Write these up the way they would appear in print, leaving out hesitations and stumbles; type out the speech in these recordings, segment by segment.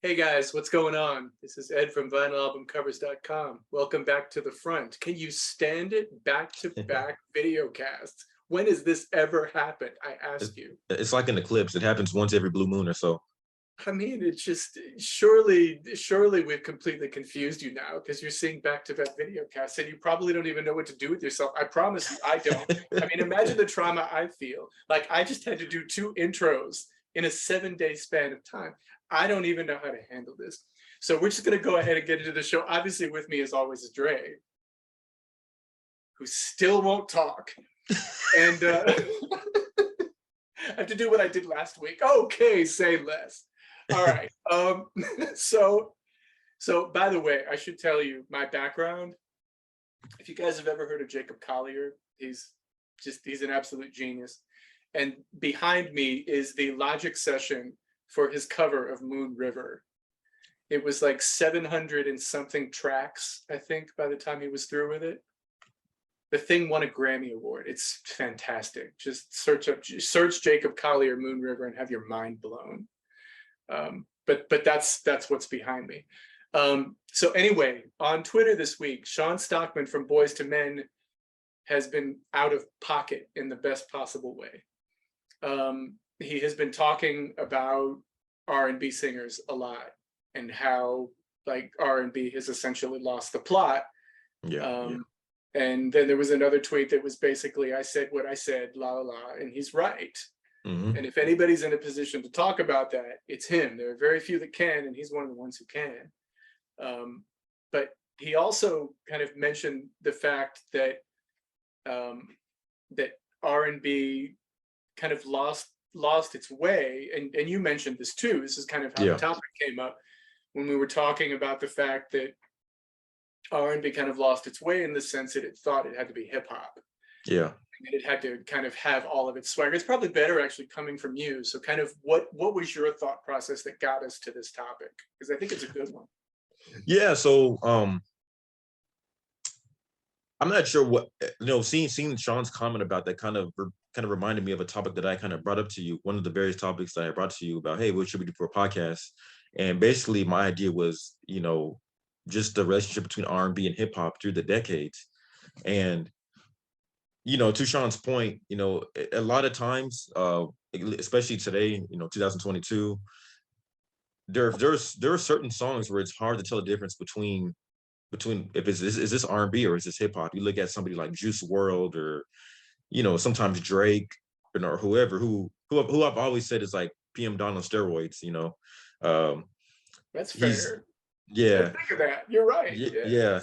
Hey guys, what's going on? This is Ed from vinylalbumcovers.com. Welcome back to the front. Can you stand it? Back-to-back video casts. When has this ever happened? I ask you. It's like an eclipse. It happens once every blue moon or so. I mean, it's just surely we've completely confused you now because you're seeing back-to-back video casts and you probably don't even know what to do with yourself. I promise you, I don't. I mean, imagine the trauma I feel. Like I just had to do 2 intros in a 7-day span of time. I don't even know how to handle this. So we're just going to go ahead and get into the show. Obviously with me as always is Dre, who still won't talk. And I have to do what I did last week. Okay, say less. All right. So by the way, I should tell you my background. If you guys have ever heard of Jacob Collier, he's an absolute genius. And behind me is the Logic session for his cover of Moon River. It was like 700 and something tracks, I think, by the time he was through with it. The thing won a Grammy Award. It's fantastic. Just search Jacob Collier Moon River and have your mind blown. But that's what's behind me. So anyway, on Twitter this week, Sean Stockman from Boys to Men has been out of pocket in the best possible way. He has been talking about R&B singers a lot and how like R&B has essentially lost the plot. Yeah. And then there was another tweet that was basically, I said what I said, la la la, and he's right. Mm-hmm. And if anybody's in a position to talk about that, it's him. There are very few that can, and he's one of the ones who can. But he also kind of mentioned the fact that that R&B kind of lost its way, and you mentioned this too. This is kind of how the topic came up when we were talking about the fact that R&B kind of lost its way in the sense that it thought it had to be hip hop. Yeah. And it had to kind of have all of its swagger. It's probably better actually coming from you. So kind of what was your thought process that got us to this topic? Because I think it's a good one. Yeah. So I'm not sure what, seeing Sean's comment about that kind of reminded me of a topic that I kind of brought up to you. One of the various topics that I brought to you about, hey, what should we do for a podcast? And basically my idea was, just the relationship between R&B and hip hop through the decades. And, to Sean's point, a lot of times, especially today, 2022, there are certain songs where it's hard to tell the difference between if is this R&B or is this hip hop. You look at somebody like Juice WRLD or sometimes Drake or whoever who I've always said is like PM Dawn on steroids. That's fair. Yeah. Think of that. You're right. Yeah.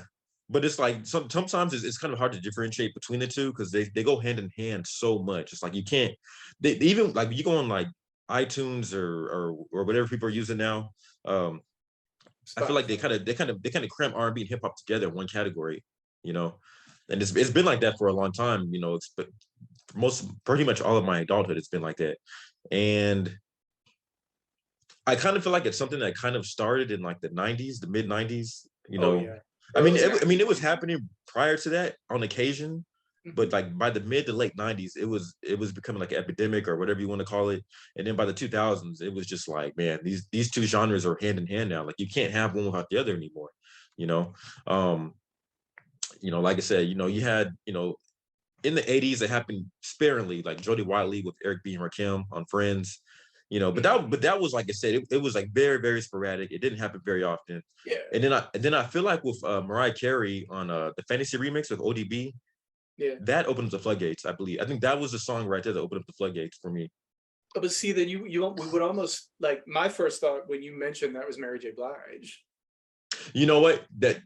But it's like sometimes it's kind of hard to differentiate between the two because they go hand in hand so much. It's like you can't. They even like you go on like iTunes or whatever people are using now. I feel like they kind of cramp R&B and hip hop together in one category, and it's been like that for a long time. But pretty much all of my adulthood, it's been like that, and I kind of feel like it's something that kind of started in like the '90s, the mid '90s. I mean, it was happening prior to that on occasion, but like by the mid to late '90s, it was becoming like an epidemic or whatever you want to call it. And then by the 2000s, it was just like, man, these two genres are hand in hand now. Like you can't have one without the other anymore. Like I said, you had, in the '80s, it happened sparingly, like Jody Watley with Eric B. and Rakim on Friends. But that was, like I said, it was like very, very sporadic. It didn't happen very often. Yeah. And then I feel like with Mariah Carey on the Fantasy remix with ODB, that opened up the floodgates. I believe. I think that was the song right there that opened up the floodgates for me. But see, then we would almost like my first thought when you mentioned that was Mary J. Blige. You know what?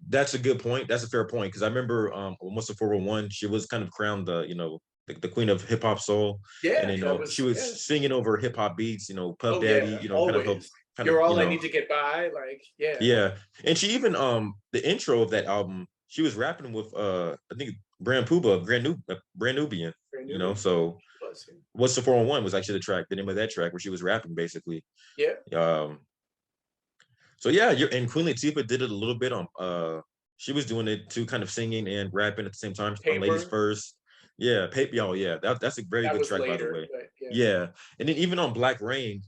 That's a good point. That's a fair point because I remember almost the 401. She was kind of crowned the queen of hip hop soul. Yeah, and she was singing over hip hop beats. Puff Daddy. Always. You're all I need to get by. Like Yeah, and she even the intro of that album, she was rapping with I think Brand Puba, Brand Nubian. So What's the 401 was actually the name of that track where she was rapping basically. Yeah. So yeah, and Queen Latifah did it a little bit on. She was doing it too, kind of singing and rapping at the same time on Ladies First. Yeah, Paper. Yeah, that's a very good track, later, by the way. Yeah, and then even on Black Rain,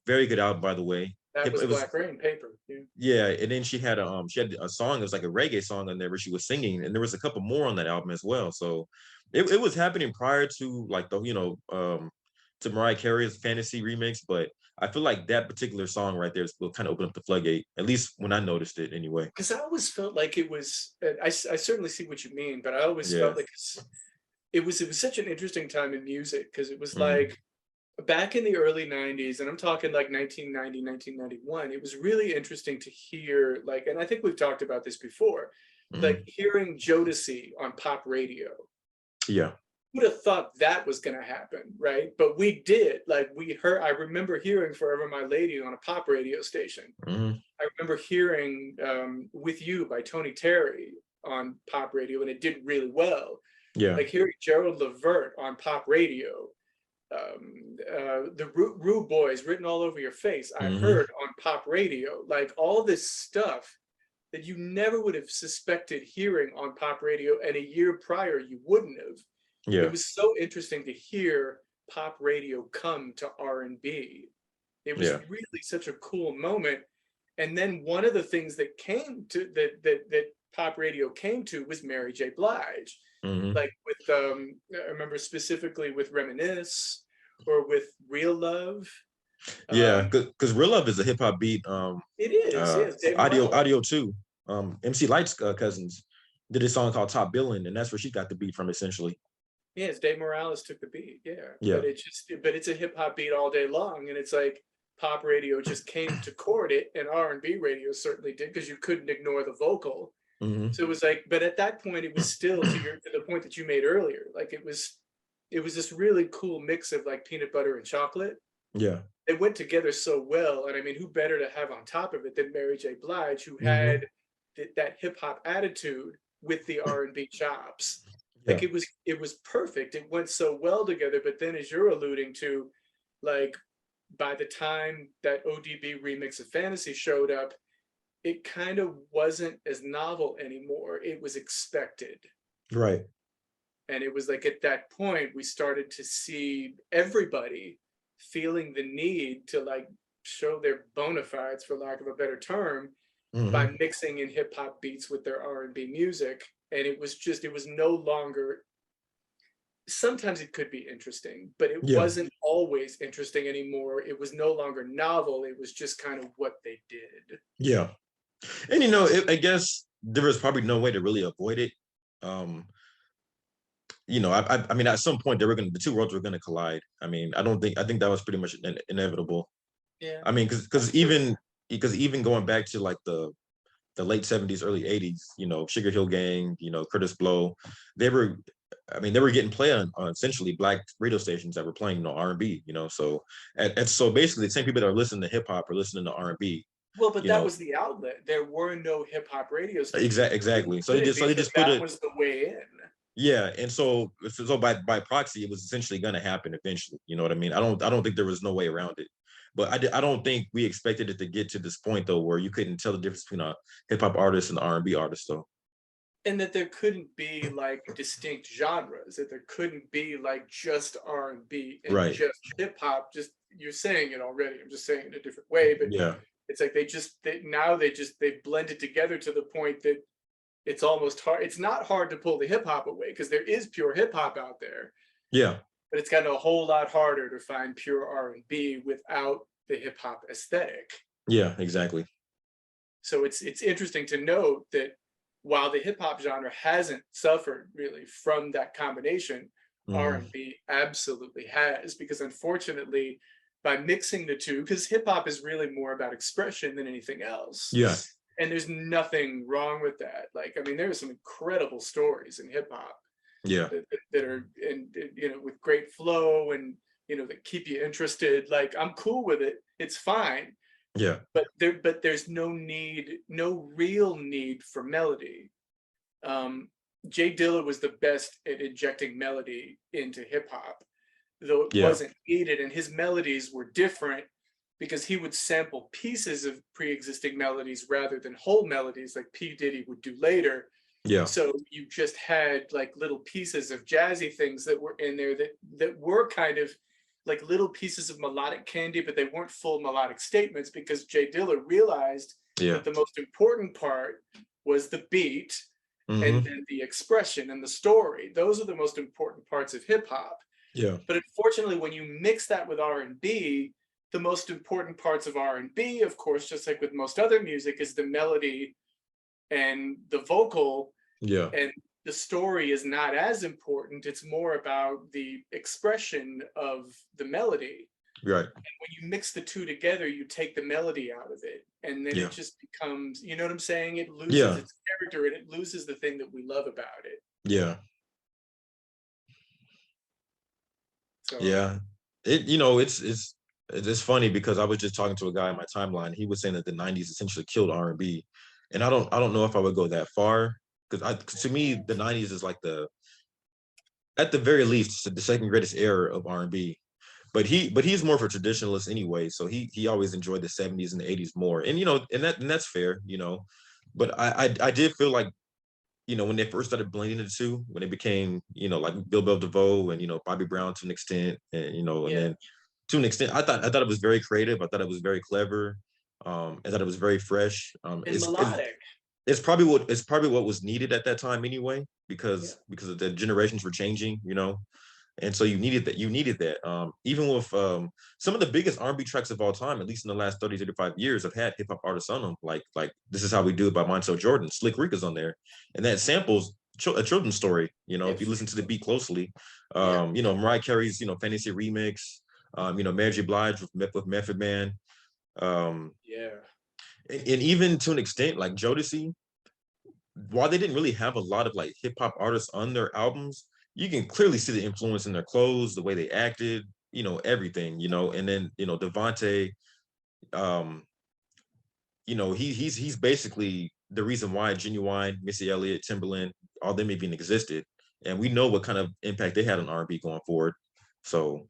very good album, by the way. That was it was Black Rain Paper. Yeah. yeah, and then she had a song, it was like a reggae song on there where she was singing, and there was a couple more on that album as well. So it was happening prior to like the to Mariah Carey's Fantasy remix, but I feel like that particular song right there will kind of open up the floodgate, at least when I noticed it anyway. Because I always felt like it was. I certainly see what you mean, but I always Yeah. felt like it was such an interesting time in music because it was Mhm. like back in the early 90s, and I'm talking like 1990, 1991, it was really interesting to hear, like, and I think we've talked about this before, like Mhm. hearing Jodeci on pop radio. Yeah. Would have thought that was going to happen, right? But we did. Like, we heard, I remember hearing Forever My Lady on a pop radio station. Mhm. I remember hearing With You by Tony Terry on pop radio, and it did really well. Yeah. Like hearing Gerald Levert on pop radio, the Rude Boys, Written All Over Your Face, I Mhm. heard on pop radio. Like all this stuff that you never would have suspected hearing on pop radio, and a year prior you wouldn't have. Yeah. It was so interesting to hear pop radio come to R&B. It was Yeah. really such a cool moment. And then one of the things that came to that pop radio came to was Mary J. Blige. Mhm. Like with I remember specifically with Reminisce or with Real Love. Yeah, because Real Love is a hip hop beat. It is, yes. Dave Morales. Audio 2. MC Light's cousins did a song called Top Billin', and that's where she got the beat from essentially. Yes, Dave Morales took the beat. Yeah. Yeah. But it's a hip hop beat all day long, and it's like pop radio just came to court it, and R&B radio certainly did because you couldn't ignore the vocal. Mhm. So it was like, but at that point, it was still to the point that you made earlier. Like it was this really cool mix of like peanut butter and chocolate. Yeah. They went together so well, and I mean, who better to have on top of it than Mary J. Blige, who Mhm. had that hip hop attitude with the R&B chops. Like Yeah. it was perfect. It went so well together. But then, as you're alluding to, like by the time that ODB remix of Fantasy showed up, it kind of wasn't as novel anymore. It was expected. Right. And it was like at that point, we started to see everybody feeling the need to like show their bona fides, for lack of a better term, by Mhm. mixing in hip hop beats with their R&B music. And it was no longer, sometimes it could be interesting, but it Yeah. wasn't always interesting anymore. It was no longer novel. It was just kind of what they did. Yeah. And I guess there was probably no way to really avoid it. I mean, at some point the two worlds were gonna collide. I mean, I think that was pretty much inevitable. Yeah. I mean, because even going back to like the late 70s, early 80s, Sugar Hill Gang, Curtis Blow, they were getting played on essentially black radio stations that were playing R&B, so so basically the same people that are listening to hip hop are listening to R&B. Well, but that was the outlet. There were no hip hop radio stations. Exactly. So they just put that it. was the way in. Yeah, and so by proxy, it was essentially going to happen eventually. You know what I mean? I don't think there was no way around it. But I don't think we expected it to get to this point though, where you couldn't tell the difference between a hip hop artist and an R&B artist though. And that there couldn't be like distinct genres. That there couldn't be like just R&B and Right. just hip hop. Just you're saying it already. I'm just saying it in a different way. But yeah, it's like they blended together to the point that it's almost hard. It's not hard to pull the hip hop away because there is pure hip hop out there. Yeah. But it's gotten a whole lot harder to find pure R&B without the hip hop aesthetic. Yeah, exactly. So it's interesting to note that while the hip hop genre hasn't suffered really from that combination, R&B absolutely has, because unfortunately, by mixing the two, because hip hop is really more about expression than anything else. Yeah. And there's nothing wrong with that. Like, I mean, there are some incredible stories in hip hop. Yeah. That are with great flow and that keep you interested. Like, I'm cool with it. It's fine. Yeah. But there's no real need for melody. Jay Dilla was the best at injecting melody into hip hop, though it wasn't needed, and his melodies were different because he would sample pieces of pre-existing melodies rather than whole melodies like P. Diddy would do later. Yeah. So you just had like little pieces of jazzy things that were in there that were kind of like little pieces of melodic candy, but they weren't full melodic statements, because Jay Dilla realized that the most important part was the beat, and then the expression and the story. Those are the most important parts of hip hop. Yeah. But unfortunately, when you mix that with R&B, the most important parts of R&B, of course, just like with most other music, is the melody and the vocal. Yeah. And the story is not as important. It's more about the expression of the melody. Right. And when you mix the two together, you take the melody out of it, and then it just becomes, you know what I'm saying? It loses its character, and it loses the thing that we love about it. Yeah. So, yeah. It's funny because I was just talking to a guy on my timeline. He was saying that the 90s essentially killed R&B. And I don't know if I would go that far, because to me the 90s is like at the very least the second greatest era of R&B. But he's more of a traditionalist anyway, so he always enjoyed the 70s and the 80s more. And and that's fair, But I did feel like, when they first started blending the two, when it became, like Bill Bell DeVoe and, Bobby Brown to an extent, and, and then to an extent, I thought it was very creative. I thought it was very clever. I thought it was very fresh. And melodic. It's probably what was needed at that time anyway, because of the generations were changing, and so you needed that. Even with some of the biggest R&B tracks of all time, at least in the last 30, 35 years, have had hip hop artists on them, like This Is How We Do It by Montel Jordan. Slick Rick is on there, and that samples a children's story. If you listen to the beat closely, Mariah Carey's Fantasy Remix, Mary J. Blige with Method Man, and even to an extent like Jodeci. While they didn't really have a lot of like hip hop artists on their albums, you can clearly see the influence in their clothes, the way they acted, everything, and then, Devontae, he's basically the reason why Genuine, Missy Elliott, Timberland, all them even existed. And we know what kind of impact they had on R&B going forward. So,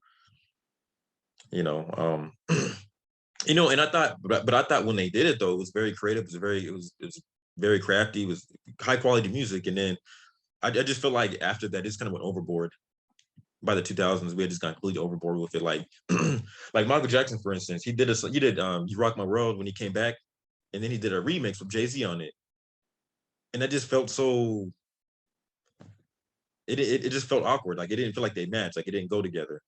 and I thought, but I thought when they did it though, it was very creative. It was very crafty. It was high quality music. And then I just feel like after that, it's kind of went overboard. By the 2000s, we had just gone completely overboard with it. Like, like Michael Jackson, for instance, he did "You Rock My World" when he came back, and then he did a remix with Jay-Z on it, and that just felt so. It just felt awkward. Like it didn't feel like they matched. Like it didn't go together.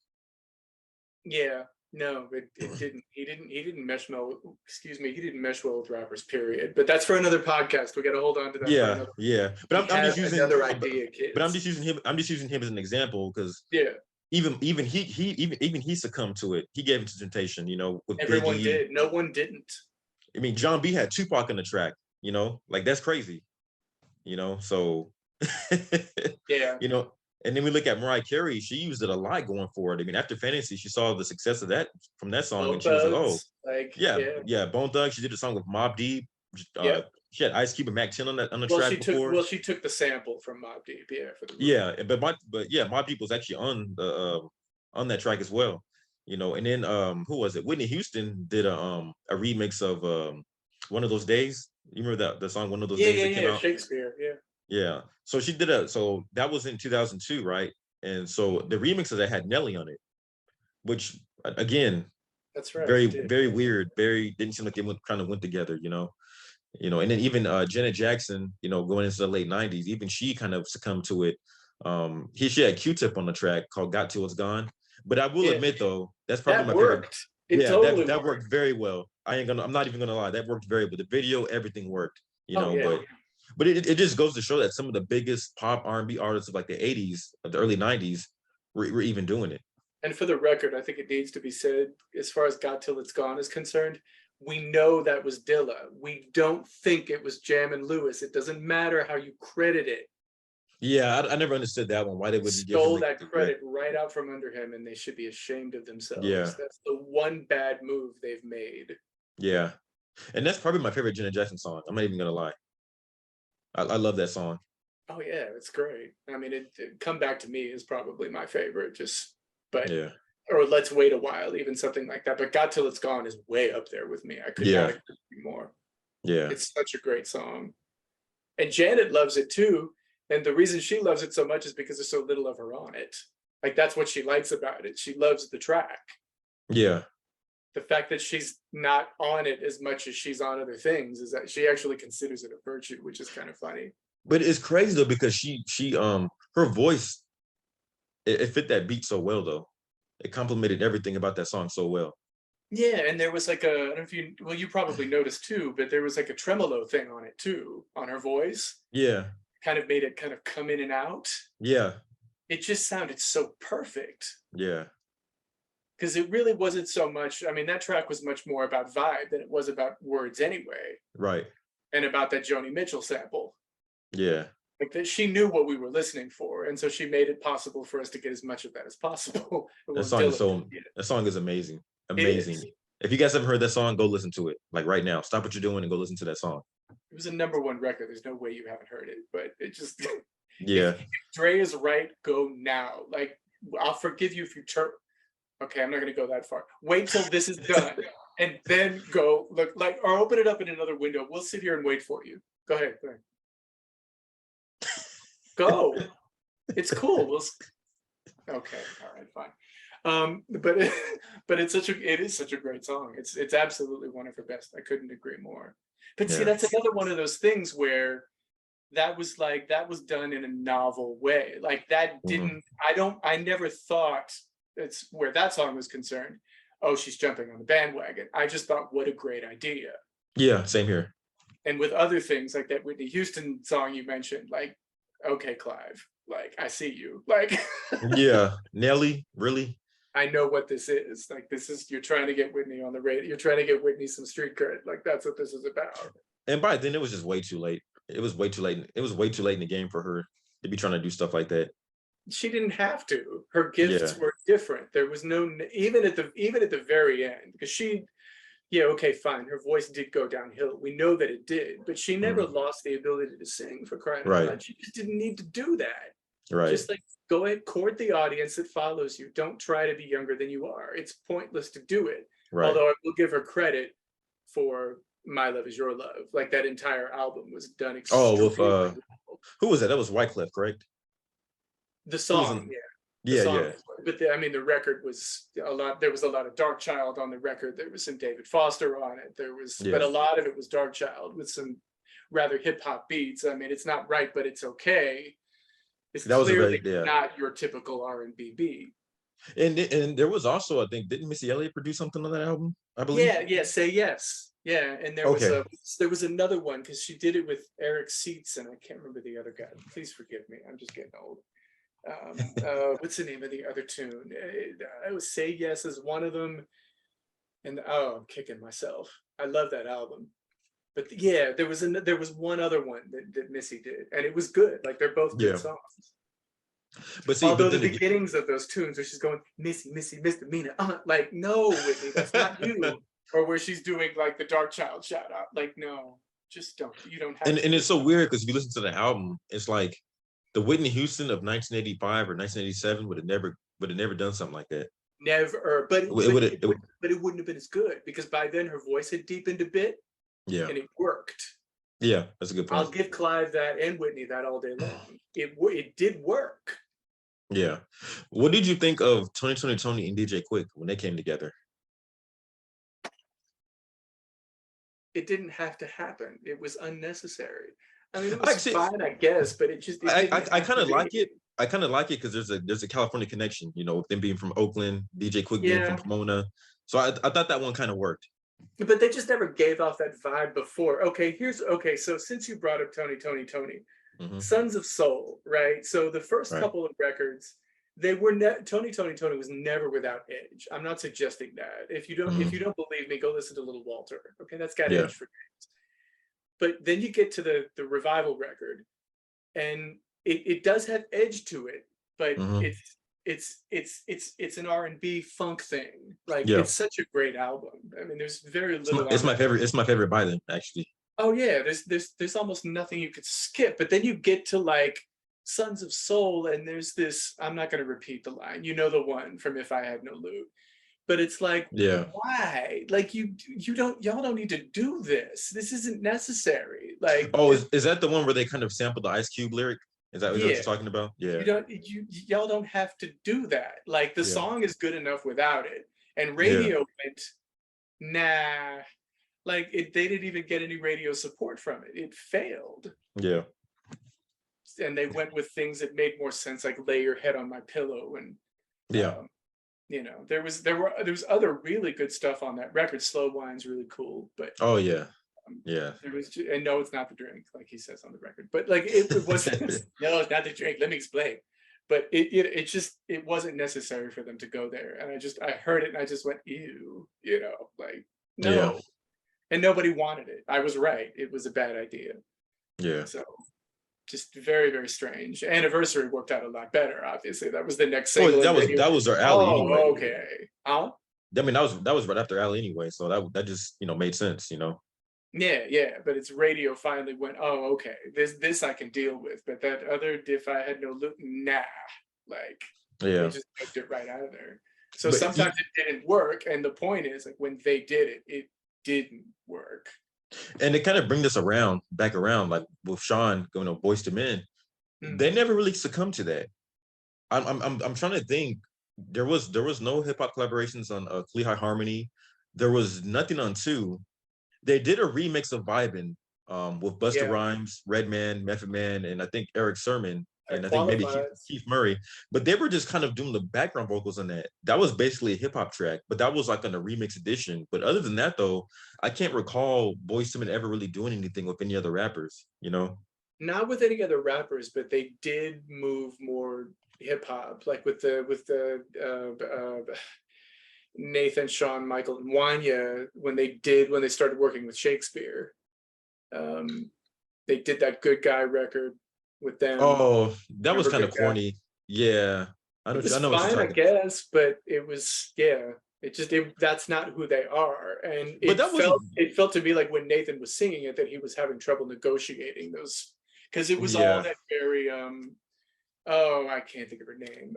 Yeah. No, it didn't. He didn't mesh well. Excuse me. He didn't mesh well with rappers. Period. But that's for another podcast. We got to hold on to that. Yeah. But I'm just using another idea, kids. But I'm just using him. I'm just using him as an example because even he succumbed to it. He gave it to temptation. With everyone Biggie. did. No one didn't. I mean, John B had Tupac on the track. Like that's crazy. So And then we look at Mariah Carey. She used it a lot going forward. I mean, after Fantasy, she saw the success of that from that song, and she was like, "Oh, Bone Thugs." She did a song with Mobb Deep. She had Ice Cube and Mac 10 on the track before. She took the sample from Mobb Deep, Mobb Deep was actually on that track as well. And then who was it? Whitney Houston did a remix of One of Those Days. You remember the song One of Those Days that came out? Shakespeare, Yeah. So she did so that was in 2002, right? And so the remix of that had Nelly on it, which again, that's right. Very weird. Didn't seem like they kind of went together, and then even Janet Jackson, going into the late 90s, even she kind of succumbed to it. She had Q-Tip on the track called Got Till It's Gone. But I will admit though, that's probably my favorite. That worked very well. I'm not even gonna lie, that worked very well. The video, everything worked, But it just goes to show that some of the biggest pop R&B artists of like the 80s, of the early 90s, were even doing it. And for the record, I think it needs to be said, as far as Got Till It's Gone is concerned, we know that was Dilla. We don't think it was Jam & Lewis. It doesn't matter how you credit it. Yeah, I never understood that one. Why they would stole that credit right out from under him, and they should be ashamed of themselves. Yeah. That's the one bad move they've made. Yeah. And that's probably my favorite Janet Jackson song. I'm not even gonna lie. I love that song. Oh yeah, it's great. I mean, it Come Back to Me is probably my favorite. Or Let's Wait a While, even something like that. But Got Till It's Gone is way up there with me. I could not agree more. Yeah, it's such a great song, and Janet loves it too. And the reason she loves it so much is because there's so little of her on it. Like that's what she likes about it. She loves the track. Yeah. The fact that she's not on it as much as she's on other things is that she actually considers it a virtue, which is kind of funny. But it's crazy though, because she her voice, it fit that beat so well though. It complemented everything about that song so well. Yeah, and there was like a, I don't know if you, well, you probably noticed too, but there was like a tremolo thing on it too, on her voice. Yeah. Kind of made it kind of come in and out. Yeah. It just sounded so perfect. Yeah. Because it really wasn't so much, I mean, that track was much more about vibe than it was about words anyway. Right. And about that Joni Mitchell sample. Yeah. Like that, she knew what we were listening for, and so she made it possible for us to get as much of that as possible. That song is that song is amazing. Amazing. If you guys haven't heard that song, go listen to it. Like right now. Stop what you're doing and go listen to that song. It was a #1 record. There's no way you haven't heard it, but it just yeah. If Dre is right, go now. Like I'll forgive you if you turn. Okay, I'm not gonna go that far. Wait till this is done, and then go look like, or open it up in another window. We'll sit here and wait for you. Go ahead. Go ahead. Go. It's cool. Okay. All right. Fine. But it is such a great song. It's absolutely one of her best. I couldn't agree more. But see, that's another one of those things where that was done in a novel way. Like that didn't. I never thought that's where that song was concerned. Oh, she's jumping on the bandwagon. I just thought, what a great idea. Yeah. Same here. And with other things like that Whitney Houston song you mentioned, like, okay, Clive, like I see you, like yeah, Nelly, really? I know what this is. Like this is, you're trying to get Whitney on the radio. You're trying to get Whitney some street cred. Like that's what this is about. And by then it was just way too late. It was way too late. It was way too late in the game for her to be trying to do stuff like that. She didn't have to. Her gifts were different. There was no, even at the very end, because yeah, okay, fine. Her voice did go downhill. We know that it did, but she never lost the ability to sing, for crying out loud. She just didn't need to do that. Right. Just like go ahead, court the audience that follows you. Don't try to be younger than you are. It's pointless to do it. Right. Although I will give her credit for My Love Is Your Love. Like that entire album was done extremely well. Who was that? That was Wyclef, correct? The song, yeah. But the record was a lot. There was a lot of Dark Child on the record. There was some David Foster on it. There was, but a lot of it was Dark Child with some rather hip hop beats. I mean, it's not right, but it's okay. It's clearly not your typical R&B beat. And there was also, I think, didn't Missy Elliott produce something on that album? I believe. Yeah. Say Yes. Yeah, and there was another one because she did it with Eric Seitz, and I can't remember the other guy. Please forgive me. I'm just getting old. What's the name of the other tune? I would Say Yes is one of them, and I'm kicking myself. I love that album, but yeah, there was one other one that Missy did, and it was good. Like they're both good songs. But see, although the beginnings of those tunes where she's going Missy, misdemeanor, like no, Whitney, that's not you. Or where she's doing like the Dark Child shout out, like no, just don't. You don't have. And it's so weird because if you listen to the album, it's like the Whitney Houston of 1985 or 1987 would have never done something like that. Never, but it wouldn't have been as good because by then her voice had deepened a bit. Yeah, and it worked. Yeah, that's a good point. I'll give Clive that and Whitney that all day long. It did work. Yeah. What did you think of Tony and DJ Quick when they came together? It didn't have to happen. It was unnecessary. I mean, it was fine, I guess, but it just. I kind of like it. I kind of like it because there's a California connection, with them being from Oakland, DJ Quick being from Pomona. So I thought that one kind of worked. But they just never gave off that vibe before. So since you brought up Tony, Sons of Soul, right? So the first couple of records, they were Tony was never without edge. I'm not suggesting that. If you don't believe me, go listen to Little Walter. Okay, that's got edge for kids. But then you get to the Revival record, and it does have edge to it, but it's an R&B funk thing. Like it's such a great album. I mean, there's very little. It's my favorite by them, actually. Oh yeah, there's almost nothing you could skip. But then you get to like Sons of Soul, and there's this. I'm not going to repeat the line. You know the one from If I Had No Loot. But it's like, why? Like y'all don't need to do this. This isn't necessary. Like, is that the one where they kind of sampled the Ice Cube lyric? Is that what Yeah, you're talking about? Yeah, y'all don't have to do that. Like the yeah, song is good enough without it. And yeah, radio went, nah. Like they didn't even get any radio support from it. It failed. yeah, And they went with things that made more sense, like lay your head on my pillow. And yeah. um, there was other really good stuff on that record. Slow Wine's really cool, but Oh yeah, um, yeah. there was and no, it's not the drink, like he says on the record. But like it wasn't. No, it's not the drink. Let me explain. But it wasn't necessary for them to go there. And I heard it and I just went, ew, like Yeah, no. And nobody wanted it. I was right. It was a bad idea. yeah. So just very, very strange. Anniversary worked out a lot better, obviously. That was the next Well, single. And that was our alley anyway. oh, okay. Huh? I mean, that was right after alley anyway, so that just made sense. Yeah, yeah. But it's radio finally went, oh, okay. This I can deal with. But that other If I Had No Loot, nah. Like they Yeah, just took it right out of there. So but sometimes it didn't work. And the point is, like when they did it, it didn't work. and it kind of bring this back around, like with Sean going to Boyz II Men. They Mhm. never really succumbed to that. I'm trying to think. There was no hip hop collaborations on Collier Harmony. There was nothing on Two. They did a remix of Vibin' with Busta Yeah, Rhymes, Redman, Method Man, and I think Eric Sermon, that and I think maybe qualifies. Keith Murray. But they were just kind of doing the background vocals on that. That was basically a hip hop track, but that was like on a remix edition. But other than that, though, I can't recall Boyz II Men ever really doing anything with any other rappers. Not with any other rappers, but they did move more hip hop, like with the Nathan, Sean, Michael, and Wanya when they started working with Shakespeare. Um, they did that Good Guy record with them. Oh, that was Remember kind Good of Guy? corny. Yeah, It was I know what you're fine, I talking. guess, but it was yeah. That's not who they are, and But that was it felt to me like when Nathan was singing it that he was having trouble negotiating those because it was all yeah, that very oh, I can't think of her name.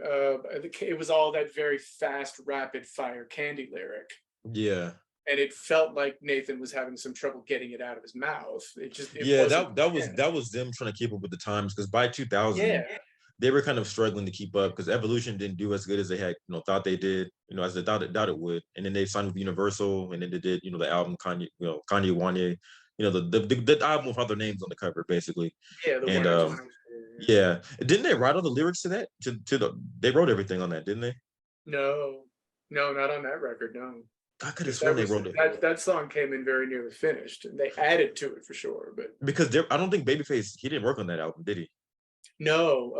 It was all that very fast, rapid fire Candy lyric, yeah. and it felt like Nathan was having some trouble getting it out of his mouth. It Yeah, wasn't. that was them trying to keep up with the times because by 2000 Yeah, they were kind of struggling to keep up because Evolution didn't do as good as they had thought they did, as they thought it would. And then they signed with Universal, and then they did the album Kanye, Kanye Wanye, the album with other names on the cover basically. yeah, the And one I just mentioned. yeah, didn't they write all the lyrics to that? They wrote everything on that, didn't they? No, no, not on that record. No, I could have because sworn they wrote it that song came in very nearly finished, and they added to it for sure. But because I don't think Babyface he didn't work on that album, did he? no,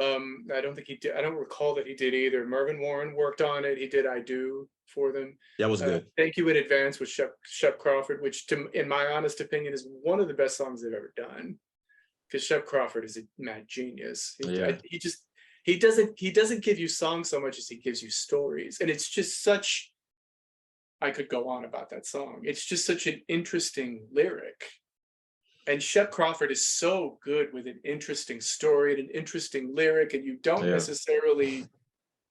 I don't think he did. I don't recall that he did either. Mervyn Warren worked on it. He did "I Do" for them. That was good. "Thank You in Advance" with Shep Crawford, which, in my honest opinion, is one of the best songs they've ever done. Because Shep Crawford is a mad genius. Yeah, He doesn't give you songs so much as he gives you stories, and it's just such. I could go on about that song. It's just such an interesting lyric. And Shep Crawford is so good with an interesting story and an interesting lyric, and you don't yeah, necessarily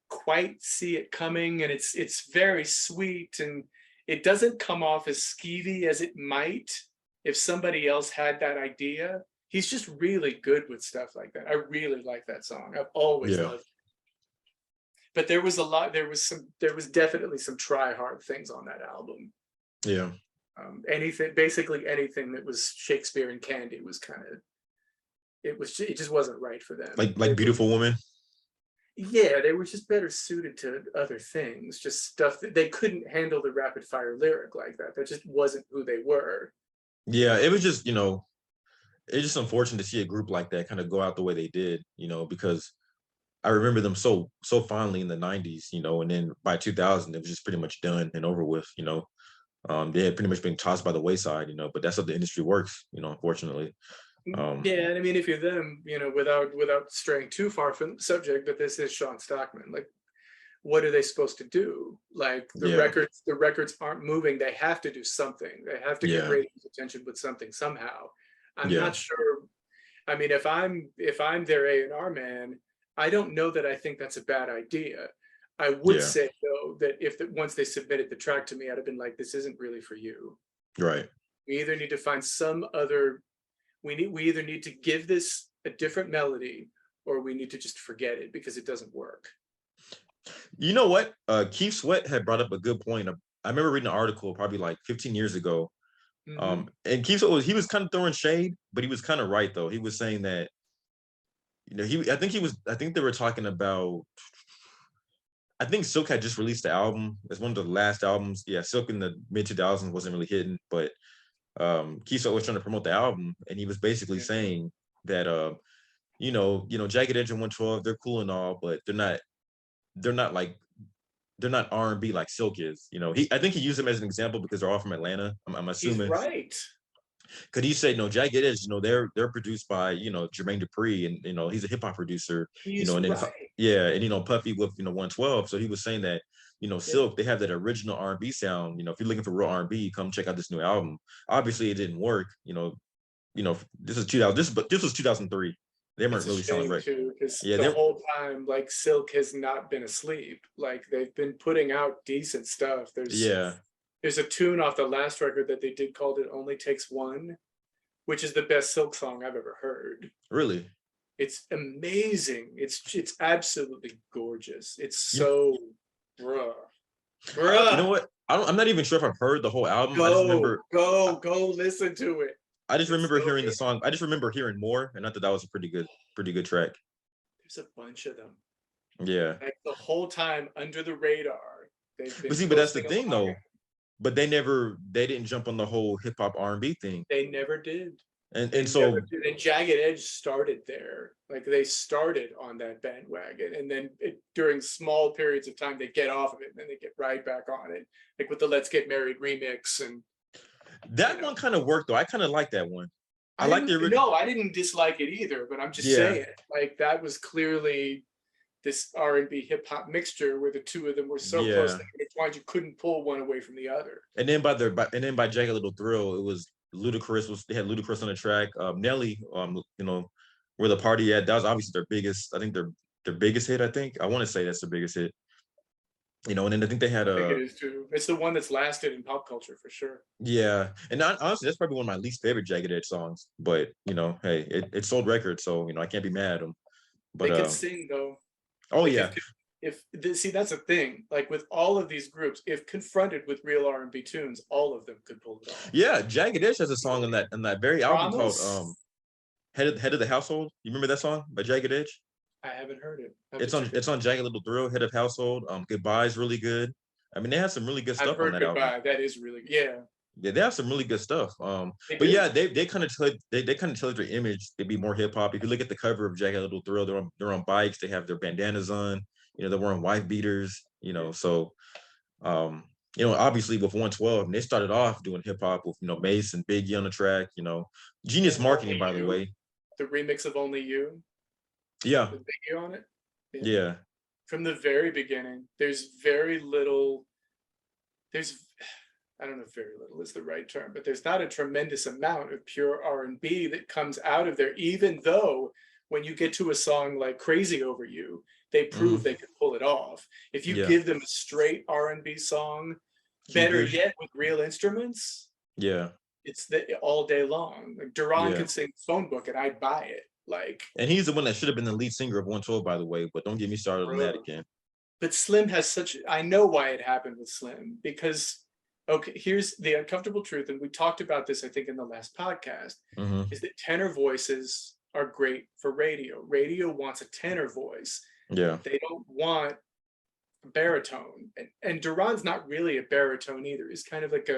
quite see it coming, and it's very sweet, and it doesn't come off as skeevy as it might if somebody else had that idea. He's just really good with stuff like that. I really like that song. I've always yeah, loved it. But there was definitely some try hard things on that album. yeah. Basically anything that was Shakespeare and Candy was kind of it just wasn't right for them. Like Beautiful Woman. Yeah, they were just better suited to other things, just stuff that they couldn't handle the rapid fire lyric like that. That just wasn't who they were. Yeah, it was just it's just unfortunate to see a group like that kind of go out the way they did, because I remember them so fondly in the 90s, and then by 2000 it was just pretty much done and over with. They had pretty much been tossed by the wayside, but that's how the industry works, unfortunately. Yeah, and I mean, if you're them, without straying too far from the subject, but this is Sean Stockman. Like, what are they supposed to do? Like Yeah, the records aren't moving. They have to do something. They have to get yeah, ratings attention with something somehow. I'm yeah, not sure. I mean, if I'm their A&R man, I don't know that I think that's a bad idea. I would yeah, say though that once they submitted the track to me, I'd have been like, this isn't really for you. right. We either need to find some other we either need to give this a different melody, or we need to just forget it because it doesn't work. You know what? Keith Sweat had brought up a good point. I remember reading an article probably like 15 years ago. And Keith Sweat he was kind of throwing shade, but he was kind of right though. He was saying that, I think they were talking about, I think Silk had just released the album. It's one of the last albums. Yeah, Silk in the mid 2000s wasn't really hitting, but Keith Sweat was trying to promote the album, and he was basically saying that Jagged Edge and 112, they're cool and all, but they're not like they're not R&B like Silk is. I think he used them as an example because they're all from Atlanta. I'm assuming. He's right. Could he say no? Jagged Edge, they're produced by Jermaine Dupri, and he's a hip hop producer. He's and then right. and Puffy with 112. So he was saying that Silk, they have that original R&B sound. If you're looking for real R&B, come check out this new album. Obviously, it didn't work. This is 2000. This was 2003. They weren't really selling right. The whole time, like Silk has not been asleep. Like they've been putting out decent stuff. There's a tune off the last record that they did called "It Only Takes One," which is the best Silk song I've ever heard. Really? It's amazing. It's absolutely gorgeous. It's so bruh. You know what? I'm not even sure if I've heard the whole album. I just remember go listen to it. I just remember hearing the song. I just remember hearing More, and I thought that was a pretty good track. There's a bunch of them. Yeah. Like the whole time under the radar. But that's the thing though. But they didn't jump on the whole hip hop R&B thing. They never did. And Jagged Edge started there. Like they started on that bandwagon, and then during small periods of time they get off of it, and then they get right back on it, like with the "Let's Get Married" remix. And that one kind of worked though. I kind of like that one. I like the original. No, I didn't dislike it either, but I'm just saying, like that was clearly this R&B hip hop mixture where the two of them were so closely intertwined you couldn't pull one away from the other. And then by Jagged Little Thrill, it was Ludacris. They had Ludacris on the track. Nelly, where the party at. That was obviously their biggest. I think their biggest hit. I want to say that's their biggest hit. And then I think they had I think it is too. It's the one that's lasted in pop culture for sure. Yeah, and honestly, that's probably one of my least favorite Jagged Edge songs. But hey, it sold records, so I can't be mad at them. But they can sing though. Oh yeah. If that's a thing. Like with all of these groups, if confronted with real R&B tunes, all of them could pull it off. Yeah, Jagged Edge has a song on that very album called Head of the Household. You remember that song by Jagged Edge? I haven't heard it. It's on Jagged Little Thrill, Head of Household. Goodbye is really good. I mean, they have some really good stuff on that album. That is really good. Yeah, they have some really good stuff. But yeah, they kind of tell their image to be more hip hop. If you look at the cover of Jagged Little Thrill, they're on bikes. They have their bandanas on. They're wearing wife beaters. So obviously with 112, and they started off doing hip hop with Mace and Biggie on the track. Genius marketing, by the way. The remix of Only You. Yeah. With Biggie on it. Yeah. From the very beginning, there's very little. I don't know if very little is the right term, but there's not a tremendous amount of pure R&B that comes out of there, even though when you get to a song like Crazy Over You, they prove they can pull it off. If you give them a straight R&B song, better yet with real instruments, it's all day long. Like Duran can sing Phone Book and I'd buy it. And he's the one that should have been the lead singer of 112, by the way, but don't get me started on that again. But Slim has I know why it happened with Slim, because here's the uncomfortable truth, and we talked about this, I think, in the last podcast, is that tenor voices are great for radio. Radio wants a tenor voice. Yeah. They don't want baritone. And Duran's not really a baritone either. He's kind of like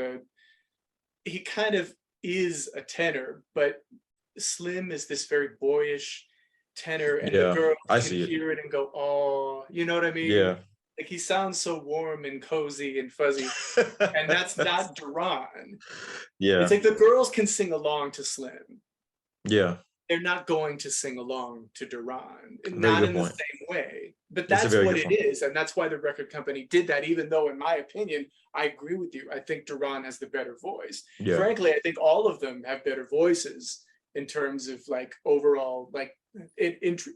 he kind of is a tenor, but Slim is this very boyish tenor, and the girl can hear it and go, oh, you know what I mean? Yeah. Like he sounds so warm and cozy and fuzzy, and that's not Duran. Yeah. It's like the girls can sing along to Slim. Yeah. They're not going to sing along to Duran, not in the same way. But that's what it is, and that's why the record company did that, even though, in my opinion, I agree with you. I think Duran has the better voice. Yeah. Frankly, I think all of them have better voices in terms of like overall, like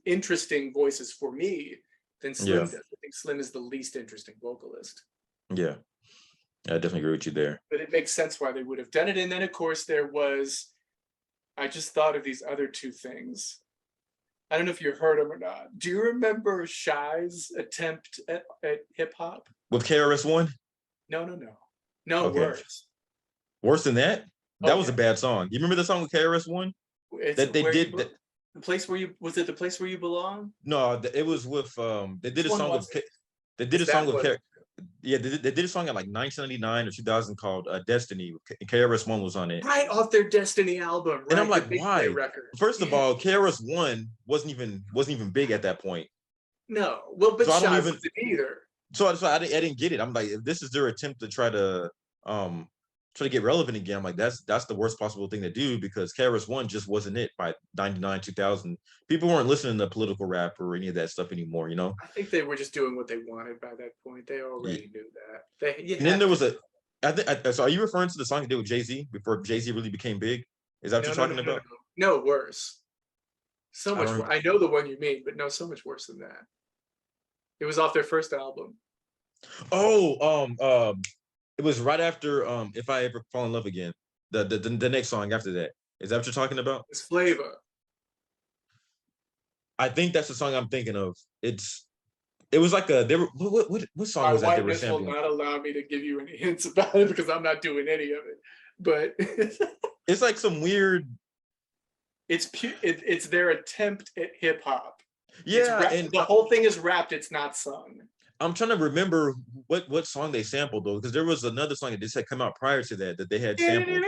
interesting voices for me than Slim does. I think Slim is the least interesting vocalist. Yeah. I definitely agree with you there. But it makes sense why they would have done it. And then, of course, I just thought of these other two things. I don't know if you heard him or not. Do you remember Shy's attempt at hip hop? With KRS-One? No, no, no. No, Okay. worse. Worse than that? That was a Okay. bad song. You remember the song with KRS-One? It's That they where did that. the place where you was it the place where you belong? No, it was with they did Which a one song was with it? they did Because a song that with was yeah, they did a song in like 1999 or 2000 called Destiny. KRS-One was on it. right off their Destiny album, And I'm right? The like, Big Play why? record. First of Yeah. all, KRS-One wasn't even big at that point. No. Well, but So I don't Shy even wasn't either. so I didn't get it. I'm like, if this is their attempt to um try to get relevant again, I'm like, that's the worst possible thing to do, because KRS-One just wasn't it by 99, 2000. People weren't listening to political rap or any of that stuff anymore, you know? I think they were just doing what they wanted by that point. They Yeah. already knew that. You And then have there to. was so are you referring to the song he did with Jay-Z before Jay-Z really became big? Is that what No, you're no, no, talking no, no. about? No, worse. So I much don't worse. I know the one you mean, but no, so much worse than that. It was off their first album. Oh, it was right after If I Ever Fall in Love Again. The next song after that. Is that what you're talking about? It's Flavor. I think that's the song I'm thinking of. It was like they were what song My was that they were whiteness will sampling? not allow me to give you any hints about it because I'm not doing any of it. But It's like some weird. it's their attempt at hip hop. Yeah, and the whole thing is rapped. It's not sung. I'm trying to remember what song they sampled though, because there was another song that just had come out prior to that they had sampled.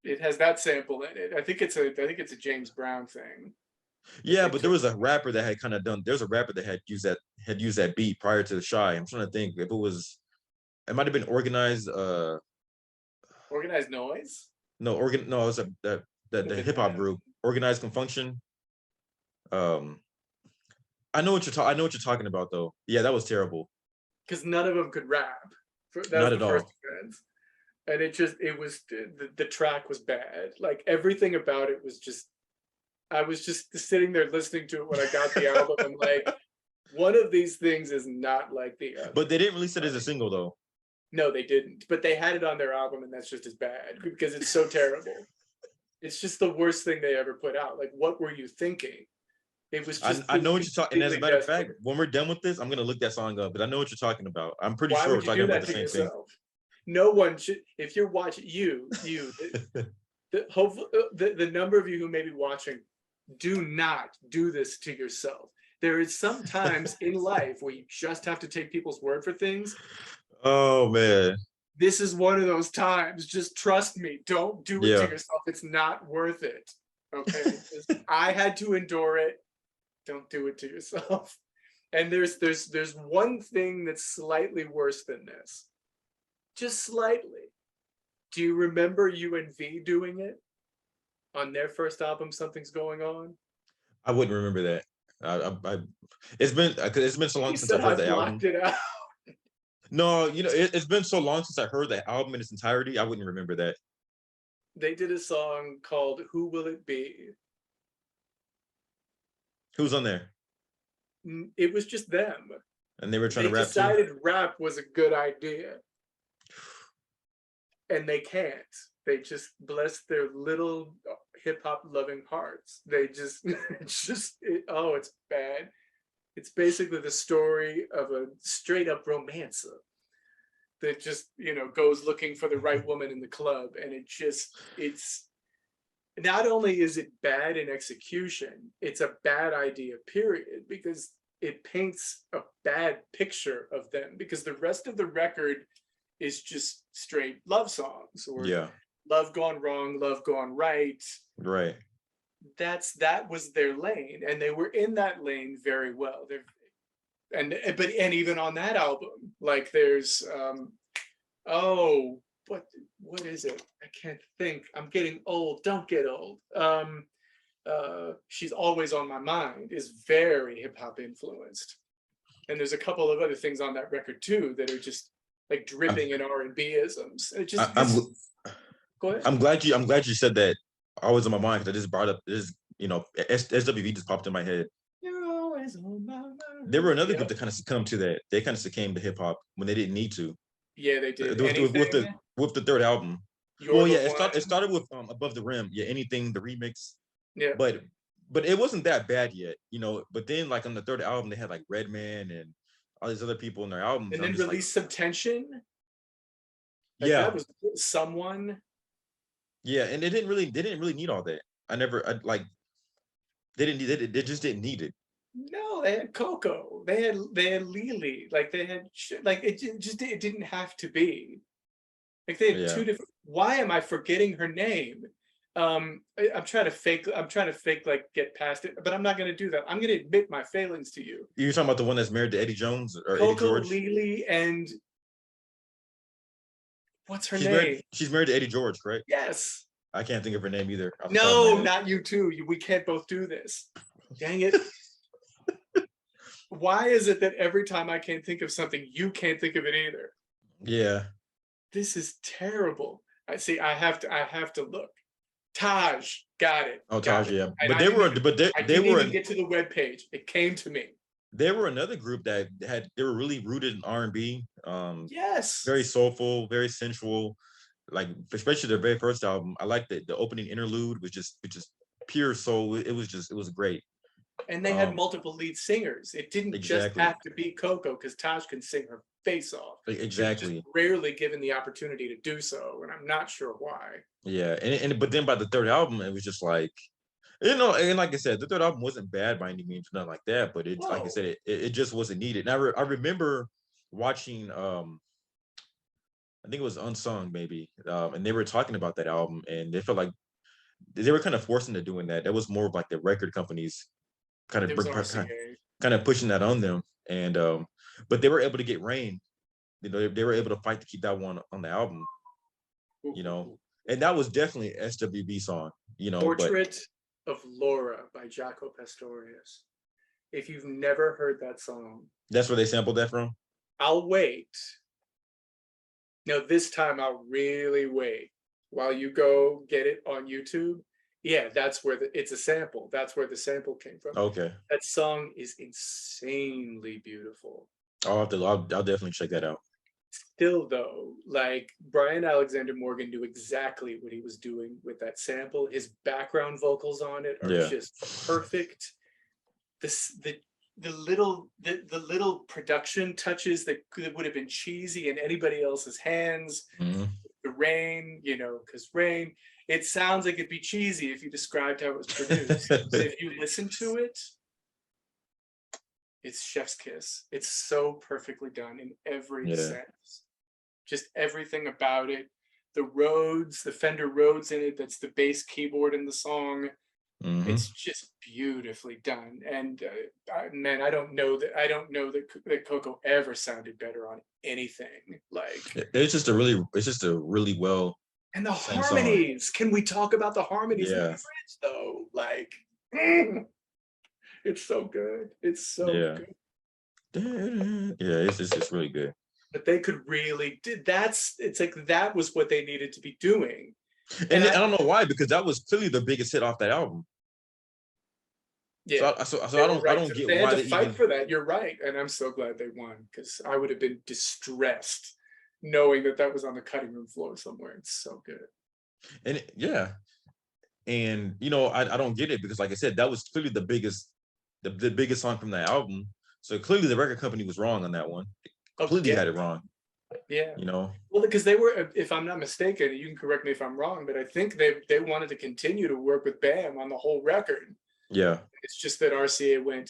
It has that sample in it. I think it's a James Brown thing. Yeah, but there was a rapper that had kind of done. There's a rapper that had used that beat prior to the Shy. I'm trying to think if it was. It might have been organized. Organized Noise. No, No, it was the hip hop group, Organized Confunction. I know what you're talking about though. Yeah, that was terrible. Because none of them could rap. That Not was at the all. first offense. And the track was bad. Like everything about it was just. I was just sitting there listening to it when I got the album. I'm like, one of these things is not like the other. But they didn't release it as a single though. No, they didn't. But they had it on their album, and that's just as bad because it's so terrible. It's just the worst thing they ever put out. Like, what were you thinking? It was just. I know what you're talking. And as a matter of fact, desperate. when we're done with this, I'm gonna look that song up. But I know what you're talking about. I'm pretty Why sure we're would you talking do about that the to same yourself? No one should. If you're watching hopefully the number of you who may be watching, do not do this to yourself. There is sometimes in life where you just have to take people's word for things. Oh man. This is one of those times. Just trust me. Don't do it Yeah. to yourself. It's not worth it. Okay. I had to endure it. Don't do it to yourself. And there's one thing that's slightly worse than this. Just slightly. Do you remember UNV doing it on their first album, Something's Going On? I wouldn't remember that. It's been so long You since I said heard I the album. blocked it out. No, it's been so long since I heard the album in its entirety. I wouldn't remember that. They did a song called Who Will It Be? Who's on there? It was just them. And they were trying to rap too? Decided rap was a good idea. And they can't. They just bless their little hip hop loving hearts. They just, it's bad. It's basically the story of a straight up romancer that just, goes looking for the right woman in the club. And it's not only is it bad in execution, it's a bad idea, period, because it paints a bad picture of them, because the rest of the record is just straight love songs or love gone wrong, love gone right. Right. That was their lane, and they were in that lane very well. And even on that album, like there's what is it? I can't think. I'm getting old. Don't get old. She's Always on My Mind is very hip hop influenced, and there's a couple of other things on that record too that are just like dripping in R&B isms. It just. Go ahead. I'm glad you said that. Always on my mind, because I just brought up this. SWV just popped in my head. You're always on my mind. There were another group that kind of succumbed to that. They kind of succumbed to hip hop when they didn't need to. Yeah, they did. With the third album. It started with Above the Rim. Yeah, Anything, the remix. Yeah. But but it wasn't that bad yet, you know. But then like on the third album, they had like Redman and all these other people in their albums. And And I'm then just like, release some tension. Like yeah, that was someone. yeah, and they didn't really need all that. Like they didn't need it. They just didn't need it. No, they had Coco. They had Lily. Like they had like it didn't have to be. Like they had Yeah, two different. Why am I forgetting her name? I'm trying to fake. I'm trying to fake like get past it, but I'm not going to do that. I'm going to admit my failings to you. you're talking about the one that's married to Eddie Jones or Eddie Coco, George. Lily, and what's her She's married. name? She's married to Eddie George, right? Yes. I can't think of her name either off the top of my No, head. not you too. We can't both do this. Dang it. Why is it that every time I can't think of something, you can't think of it either? Yeah. This is terrible. I see. I have to look. Taj, got it. Oh, Got Taj, it. yeah. And But I they didn't were, even, but I they didn't were, even get to the webpage. It came to me. they were another group that they were really rooted in R&B. Yes. Very soulful, very sensual. Like especially their very first album. I like the opening interlude was just pure soul. It was great. And they had multiple lead singers. It didn't just Exactly. have to be Coco because Taj can sing her face off. She was Exactly. just rarely given the opportunity to do so, and I'm not sure why. Yeah. And but then by the third album, it was just like, you know, and like I said, the third album wasn't bad by any means, nothing like that. But it's like I Whoa. said, it just wasn't needed. And I remember watching I think it was Unsung maybe, and they were talking about that album, and they felt like they were kind of forcing to doing that. That was more of like the record companies kind It of was RCA. kind of pushing that on them, and but they were able to get Rain. You know, they were able to fight to keep that one on the album. You know, and that was definitely an SWB song. You know, but Portrait of Laura by Jaco Pastorius. If you've never heard that song, that's where they sampled that from. I'll wait. No, this time I'll really wait while you go get it on YouTube. Yeah, that's where it's a sample. That's where the sample came from. Okay, That song is insanely beautiful. I'll definitely check that out. Still though, like Brian Alexander Morgan knew exactly what he was doing with that sample. His background vocals on it are Yeah. just perfect. The little production touches that would have been cheesy in anybody else's hands. Mhm. The Rain, you know, because Rain, it sounds like it'd be cheesy if you described how it was produced. So if you listen to it, it's chef's kiss. It's so perfectly done in every sense. Just everything about it. The Rhodes, the Fender Rhodes in it, that's the bass keyboard in the song. It's just beautifully done. And man, I don't know that Coco ever sounded better on anything. Like it's just a really well. And the harmonies. Song. Can we talk about the harmonies in the bridge though? Like it's so good. It's so good. Yeah, it's really good. But they could really did it's like that was what they needed to be doing. And I don't know why, because that was clearly the biggest hit off that album. Yeah, so I don't get they why had to they fight even for that. You're right, and I'm so glad they won because I would have been distressed knowing that was on the cutting room floor somewhere. It's so good. And and you know I don't get it because like I said, that was clearly the biggest song from that album. So clearly the record company was wrong on that one. Completely had it wrong. Yeah, you know. Well, because they were, if I'm not mistaken, you can correct me if I'm wrong, but I think they wanted to continue to work with Bam on the whole record. Yeah. It's just that RCA went,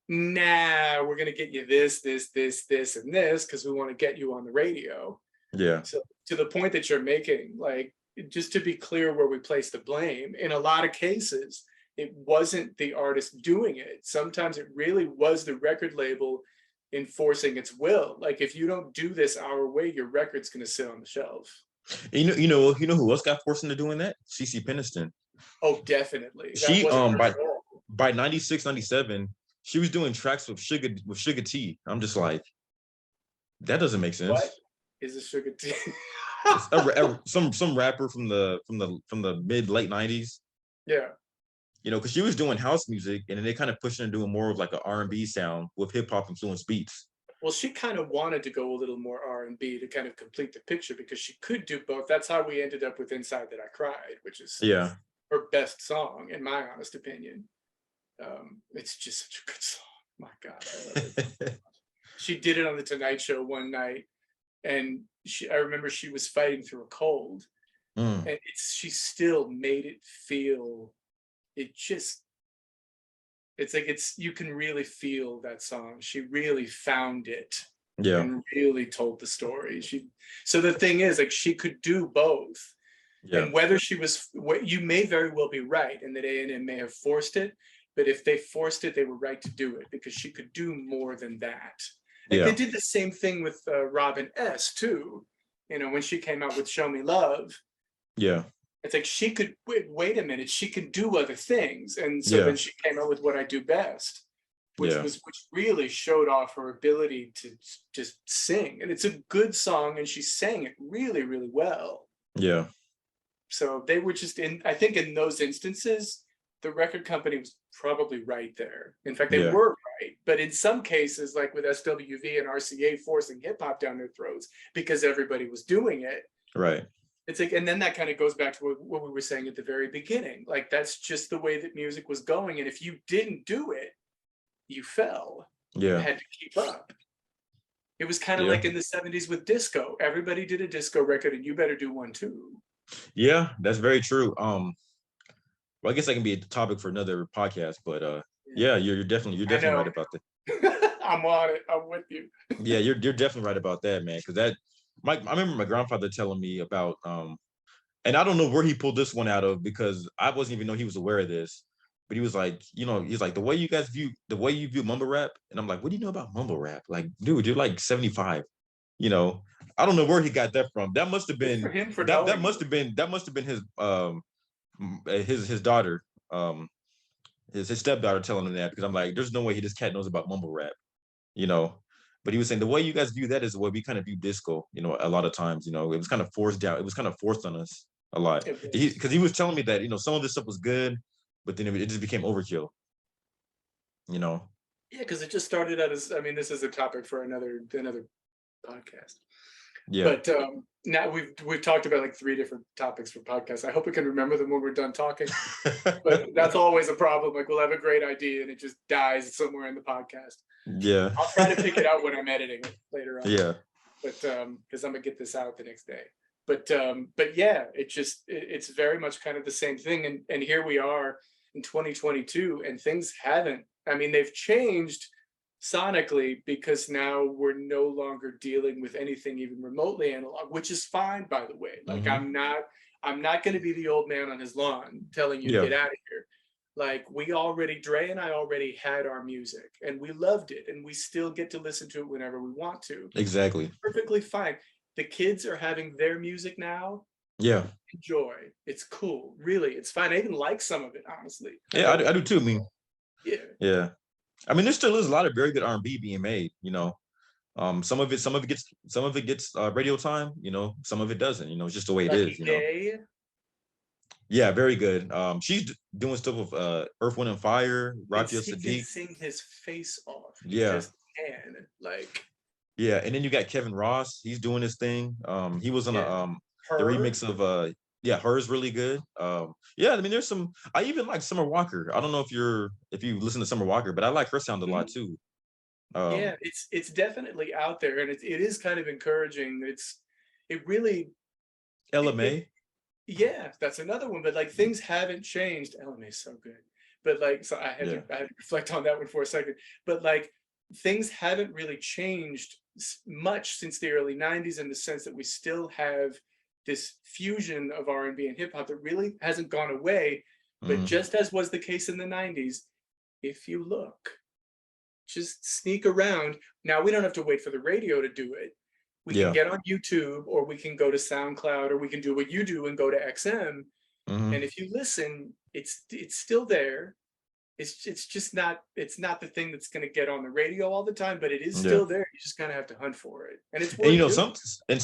nah, we're gonna get you this, and this because we want to get you on the radio. Yeah. So to the point that you're making, like just to be clear where we place the blame, in a lot of cases, it wasn't the artist doing it. Sometimes it really was the record label enforcing its will. Like if you don't do this our way, your record's going to sit on the shelf. You know who else got forced into doing that? CeCe Peniston. Oh, definitely. She by 96, 97, she was doing tracks with Sugar T. I'm just like, that doesn't make sense. What is a Sugar T? some rapper from the mid late 90s. Yeah. You know, because she was doing house music, and then they kind of pushed her into doing more of like an R&B sound with hip hop influenced beats. Well, she kind of wanted to go a little more R&B to kind of complete the picture because she could do both. That's how we ended up with Inside That I Cried, which is her best song, in my honest opinion. It's just such a good song. My God, I love it. She did it on the Tonight Show one night, and I remember she was fighting through a cold, and she still made it feel. It's like you can really feel that song. She really found it. Yeah. And really told the story. So the thing is, like, she could do both. Yeah. And whether you may very well be right, and that A&M may have forced it, but if they forced it, they were right to do it, because she could do more than that. Like, they did the same thing with Robin S. too. When she came out with "Show Me Love." Yeah. It's like she could wait a minute. She can do other things, and so then she came out with "What I Do Best," which really showed off her ability to just sing. And it's a good song, and she sang it really, really well. Yeah. So they were I think in those instances, the record company was probably right there. In fact, they were right. But in some cases, like with SWV and RCA forcing hip hop down their throats because everybody was doing it. Right. It's like, and then that kind of goes back to what we were saying at the very beginning. Like, that's just the way that music was going. And if you didn't do it, you fell. You had to keep up. It was kind of like in the 70s with disco. Everybody did a disco record, and you better do one too. Yeah, that's very true. Well, I guess that can be a topic for another podcast, but you're definitely right about that. I'm on it. I'm with you. Yeah, you're definitely right about that, man. Because I remember my grandfather telling me about and I don't know where he pulled this one out of, because I wasn't even know he was aware of this. But he was like, he's like, the way you view mumble rap, and I'm like, what do you know about mumble rap? Like, dude, you're like 75. I don't know where he got that from. That must have been that must have been his daughter, his stepdaughter telling him that, because I'm like, there's no way this cat knows about mumble rap, But he was saying the way you guys view that is the way we kind of view disco, a lot of times, it was kind of forced down. It was kind of forced on us a lot. Because he was telling me that, some of this stuff was good, but then it just became overkill, Yeah, because it just started out as, this is a topic for another podcast. Yeah. But now we've talked about like 3 different topics for podcasts. I hope we can remember them when we're done talking. But that's always a problem. Like, we'll have a great idea and it just dies somewhere in the podcast. Yeah. I'll try to pick it out when I'm editing it later on. Yeah. But because I'm gonna get this out the next day. But yeah, it's very much kind of the same thing. And here we are in 2022, and things haven't. They've changed sonically, because now we're no longer dealing with anything even remotely analog, which is fine, by the way. Like, I'm not going to be the old man on his lawn telling you to get out of here. Like, Dre and I already had our music, and we loved it, and we still get to listen to it whenever we want to. Exactly. Perfectly fine. The kids are having their music now. Yeah. Enjoy. It's cool. Really, it's fine. I even like some of it, honestly. Yeah, I do too. Yeah. Yeah. There still is a lot of very good R&B being made, some of it gets radio time, some of it doesn't, it's just the way it is, Day. Yeah, very good. She's doing stuff with Earth, Wind and Fire, Raphael Sadiq. Sadiq. Can sing his face off. Yeah. Just can. Like. Yeah, and then you got Kevin Ross. He's doing his thing. He was on the remix of Her's really good. There's some. I even like Summer Walker. I don't know if you listen to Summer Walker, but I like her sound a lot too. It's definitely out there, and it is kind of encouraging. It really. LMA. Yeah, that's another one. But like, things haven't changed. LMA is so good, but like, so I had to reflect on that one for a second. But like, things haven't really changed much since the early 90s, in the sense that we still have this fusion of R&B and hip hop that really hasn't gone away. But just as was the case in the 90s, if you look, just sneak around. Now, we don't have to wait for the radio to do it. We can get on YouTube, or we can go to SoundCloud, or we can do what you do and go to XM. And if you listen, it's still there. It's just not the thing that's going to get on the radio all the time, but it is still there. You just kind of have to hunt for it, and it's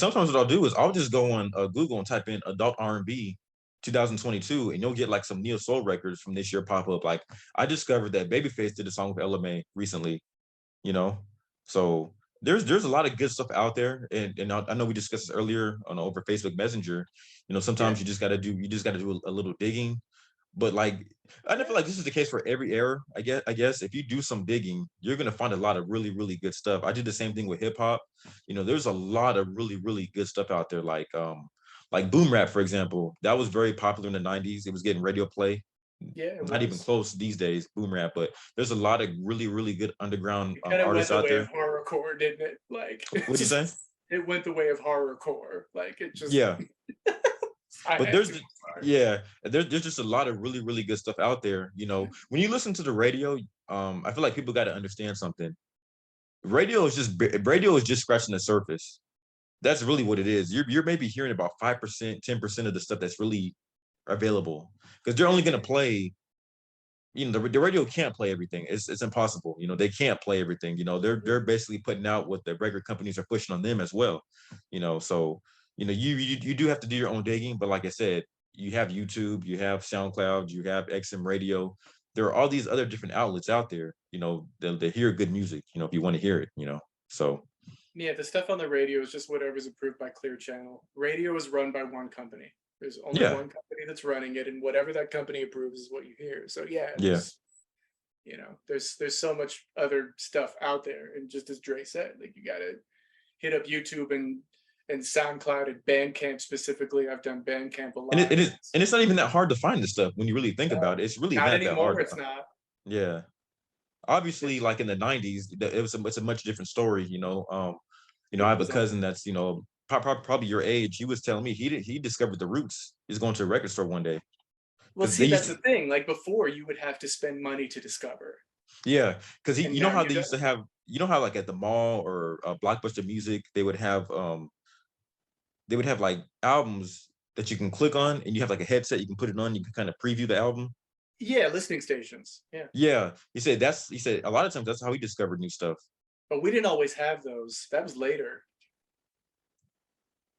sometimes what I'll do is I'll just go on Google and type in adult R&B 2022, and you'll get like some neo soul records from this year pop up. Like, I discovered that Babyface did a song with LMA recently, so there's a lot of good stuff out there, and I know we discussed this earlier over Facebook Messenger. Sometimes you just got to do a little digging. But like, I feel like this is the case for every era. I guess if you do some digging, you're gonna find a lot of really, really good stuff. I did the same thing with hip hop. There's a lot of really, really good stuff out there. Like boom rap, for example. That was very popular in the '90s. It was getting radio play. Yeah, it Not even was. close these days, boom rap. But there's a lot of really, really good underground It kind of went artists the out way of there. horrorcore, didn't it? Like, What'd you say? it went the way of horrorcore. Like, it just, Yeah, I but had to. Sorry. yeah, there's just a lot of really, really good stuff out there. When you listen to the radio, I feel like people got to understand something. Radio is just scratching the surface. That's really what it is. You're maybe hearing about 5%, 10% of the stuff that's really available, because they're only going to play. The radio can't play everything. It's impossible. They can't play everything. They're basically putting out what the record companies are pushing on them as well. So you do have to do your own digging. But like I said, you have YouTube, you have SoundCloud, you have XM Radio. There are all these other different outlets out there. They hear good music. If you want to hear it. So Yeah, the stuff on the radio is just whatever's approved by Clear Channel. Radio is run by one company. There's only yeah, one company that's running it, and whatever that company approves is what you hear. So yeah, yeah. there's so much other stuff out there, and just as Dre said, like you gotta hit up YouTube and SoundCloud and Bandcamp specifically. I've done Bandcamp a And lot. it's not even that hard to find this stuff when you really think about it. It's really Not not that hard anymore. to It's find. not. Yeah. Obviously, It's like in the '90s, it's a much different story. I it have a was on. cousin that's probably your age. He was telling me he discovered the Roots. He's going to a record store one day Well, because they see, used that's to, the thing. Like before, you would have to spend money to discover, yeah, because and you know now how you they used to don't. have, how like at the mall or Blockbuster Music, they would have like albums that you can click on, and you have like a headset, you can put it on, you can kind of preview the album. Yeah, listening stations. Yeah, Yeah, he said a lot of times that's how he discovered new stuff. but we didn't always have those. That was later.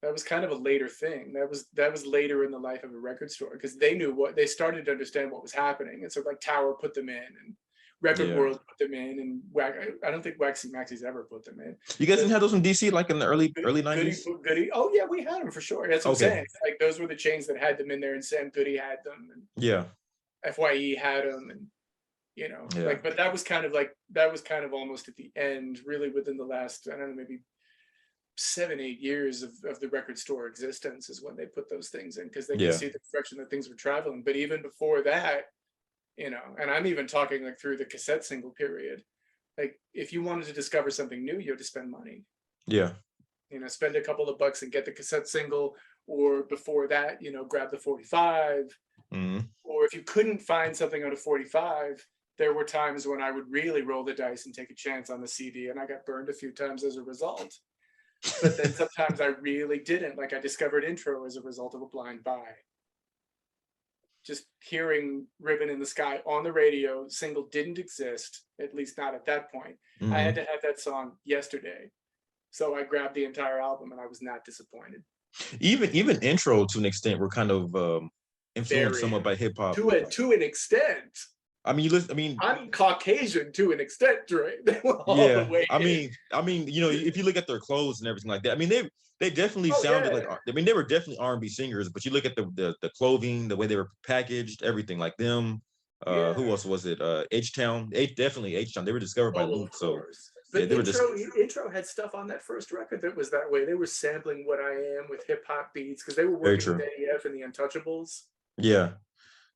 That was kind of a later thing. That was later in the life of a record store because they started to understand what was happening, and so like Tower put them in, and Record Yeah. World put them in, and I don't think Waxy Maxy's ever put them in. You guys didn't But have those in DC like in the early Goody, early Goody, 90s? Goody. Oh yeah, we had them for sure. That's what I'm Okay. saying. Like those were the chains that had them in there, and Sam Goody had them, and Yeah. FYE had them, and Yeah. like. But that was kind of almost at the end, really within the last, I don't know, maybe 7-8 years of the record store existence is when they put those things in because they could Yeah. see the direction that things were traveling. But even before that, and I'm even talking like through the cassette single period, like if you wanted to discover something new, you had to spend money. Yeah. Spend a couple of bucks and get the cassette single, or before that, grab the 45. Mhm. Or if you couldn't find something on a 45, there were times when I would really roll the dice and take a chance on the CD, and I got burned a few times as a result. But then sometimes I really didn't. Like I discovered Intro as a result of a blind buy. Just hearing Ribbon in the Sky on the radio, single didn't exist, at least not at that point. I had Mhm. to have that song yesterday. So I grabbed the entire album and I was not disappointed. Even intro to an extent were kind of influenced Very somewhat by hip hop. to an extent. I mean, you listen. I mean, I'm Caucasian to an extent, Dre. They were all the yeah. way I in. mean, if you look at their clothes and everything like that, I mean, they definitely Oh sounded like. yeah. I mean, they were definitely R&B singers. But you look at the clothing, the way they were packaged, everything like them. Yeah. Who else was it? H-Town. Definitely H-Town. They were discovered by Oh, Luke. of So course. yeah, But they were just. intro had stuff on that first record that was that way. They were sampling What I Am with hip hop beats because they were Very working with true. NEF and the Untouchables. Yeah.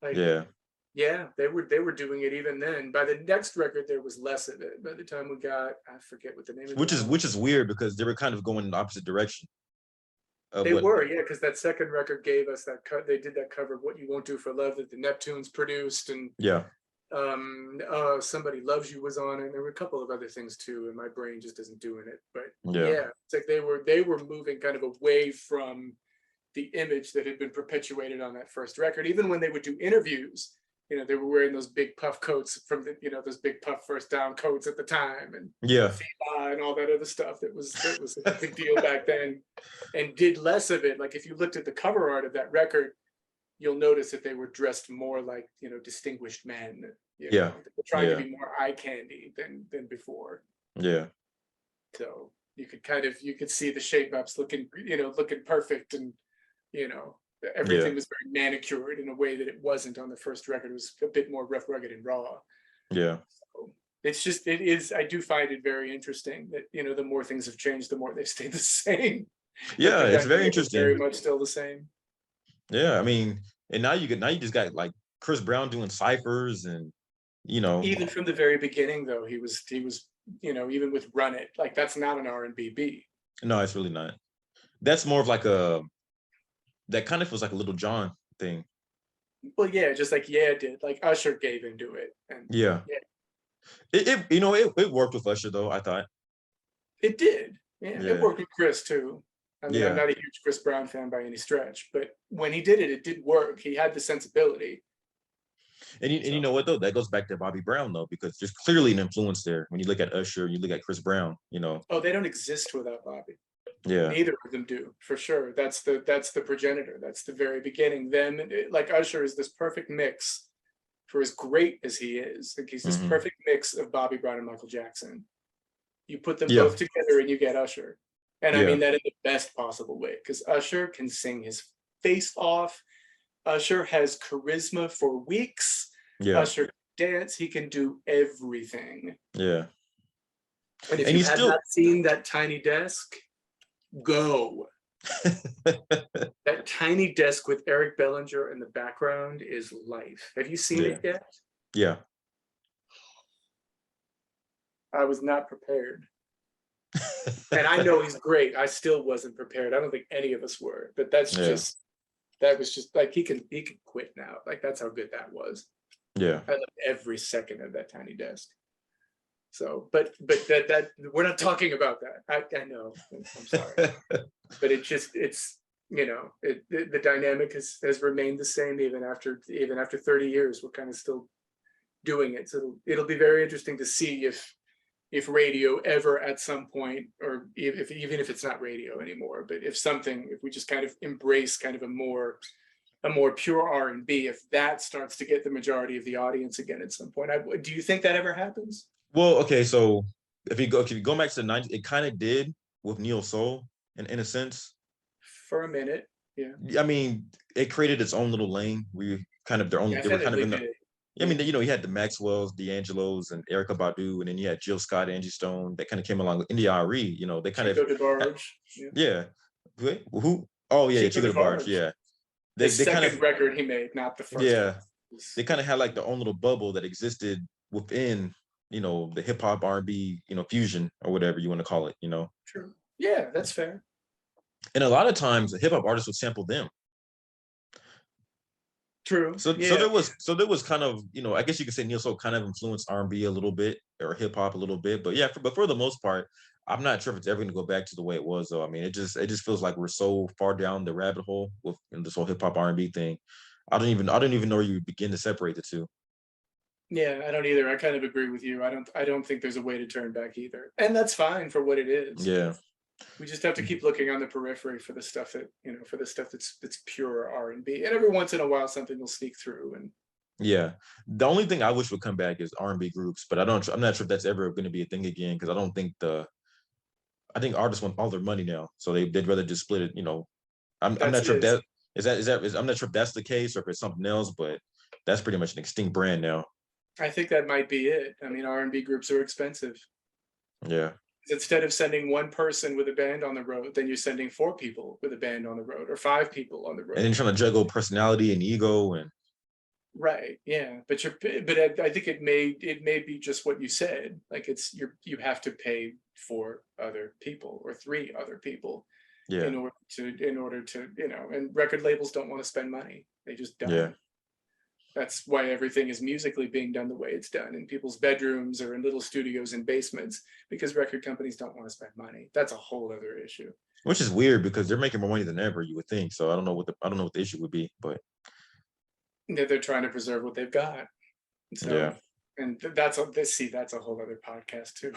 Like, Yeah. yeah, they were doing it even then. By the next record, there was less of it. By the time we got, I forget what the name of Which the is album. which is weird because they were kind of going in the opposite direction of They what. were, yeah, because that second record gave us that cut. They did that cover of What You Won't Do for Love that the Neptunes produced, and Yeah. Somebody Loves You was on it. And there were a couple of other things too, and my brain just isn't doing it. But Yeah. yeah, it's like they were moving kind of away from the image that had been perpetuated on that first record. Even when they would do interviews, they were wearing those big puff coats from those big puff First Down coats at the time, and Yeah. FIBA and all that other stuff that was a big deal back then, and did less of it. Like if you looked at the cover art of that record, you'll notice that they were dressed more like distinguished men. Yeah. They were trying to Yeah. be more eye candy than before. Yeah. So you could see the shape ups looking perfect, and Everything was very manicured in a way that it wasn't on the first record. It was a bit more rough, rugged, and raw. Yeah. So it is, I do find it very interesting that, the more things have changed, the more they've stayed the same. Yeah, it's very It's interesting. very much still the same. Yeah, I mean, and now you just got like Chris Brown doing ciphers, and Even from the very beginning, though, he was even with Run It, like that's not an R&B beat. No, it's really not. That's more of like that kind of feels like a Little John thing. Well, yeah, just like did, like Usher gave into it, and Yeah. It worked with Usher though, I thought. It did. Yeah, Yeah. it worked with Chris too. I mean, I'm not a huge Chris Brown fan by any stretch, but when he did it, it did work. He had the sensibility. And you know what though? That goes back to Bobby Brown though, because there's clearly an influence there. When you look at Usher, you look at Chris Brown, Oh, they don't exist without Bobby. Yeah. Neither of them do, for sure. That's the progenitor. That's the very beginning. Them, like Usher is this perfect mix for as great as he is. Like he's this perfect mix of Bobby Brown and Michael Jackson. You put them both together and you get Usher. And I mean that in the best possible way, because Usher can sing his face off. Usher has charisma for weeks. Yeah. Usher can dance. He can do everything. Yeah. And if you have not seen that tiny desk, go. That tiny desk with Eric Bellinger in the background is life. Have you seen it yet? Yeah. I was not prepared. And I know he's great. I still wasn't prepared. I don't think any of us were. But that was just like he can quit now. Like that's how good that was. Yeah. I loved every second of that tiny desk. So, but that we're not talking about that. I know. I'm sorry. But it's the dynamic has remained the same even after 30 years. We're kind of still doing it. So it'll be very interesting to see if radio ever at some point, or even if it's not radio anymore, but if we just kind of embrace kind of a more pure R&B, if that starts to get the majority of the audience again at some point. Do you think that ever happens? Well, okay, so if you go back to the 90s, it kind of did with Neo Soul in a sense. For a minute, yeah. I mean, it created its own little lane. We kind of they were kind of in the. I mean, you had the Maxwells, D'Angelos, and Erykah Badu, and then you had Jill Scott, Angie Stone, that kind of came along with India Ari. They kind Chico DeBarge. Yeah. Who? Oh yeah, Chico DeBarge. Yeah. The second record he made, not the first. Yeah. They kind of had like their own little bubble that existed within, the hip hop R&B, fusion or whatever you want to call it. True. Yeah, that's fair. And a lot of times, the hip hop artists would sample them. True. So there was kind of, I guess you could say Neo Soul kind of influenced R&B a little bit, or hip hop a little bit, but yeah, but for the most part, I'm not sure if it's ever going to go back to the way it was though. I mean, it just feels like we're so far down the rabbit hole with this whole hip hop R&B thing. I don't even know where you would begin to separate the two. Yeah, I don't either. I kind of agree with you. I don't think there's a way to turn back either, and that's fine for what it is. Yeah. We just have to keep looking on the periphery for the stuff that that's pure R&B, and every once in a while something will sneak through. And yeah, the only thing I wish would come back is R&B groups, but I'm not sure if that's ever going to be a thing again, because I think artists want all their money now, so they'd rather just split it. I'm not sure if I'm not sure if that's the case or if it's something else, but that's pretty much an extinct brand now. I think that might be it. I mean, R&B groups are expensive. Yeah. Instead of sending one person with a band on the road, then you're sending 4 people with a band on the road, or 5 people on the road. And then trying to juggle personality and ego and. Right. Yeah. But I think it may be just what you said. Like you have to pay 4 other people or 3 other people. Yeah. In order to, and record labels don't want to spend money. They just don't. Yeah. That's why everything is musically being done the way it's done, in people's bedrooms or in little studios and basements, because record companies don't want to spend money. That's a whole other issue. Which is weird, because they're making more money than ever, you would think. So I don't know what the issue would be, but they're trying to preserve what they've got. So, yeah. And that's a whole other podcast too.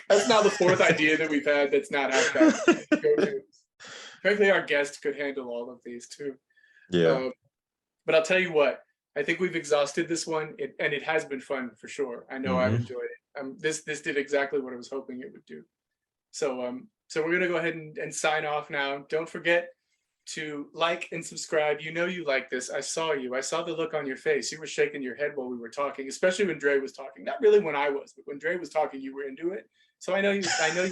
That's now the 4th idea that we've had that's not out there. Frankly, our guest could handle all of these too. Yeah. But I'll tell you what, I think we've exhausted this one, and it has been fun for sure. I know I've enjoyed it. This did exactly what I was hoping it would do. So we're gonna go ahead and sign off now. Don't forget to like and subscribe. You know you like this. I saw you. I saw the look on your face. You were shaking your head while we were talking, especially when Dre was talking. Not really when I was, but when Dre was talking, you were into it. So I know you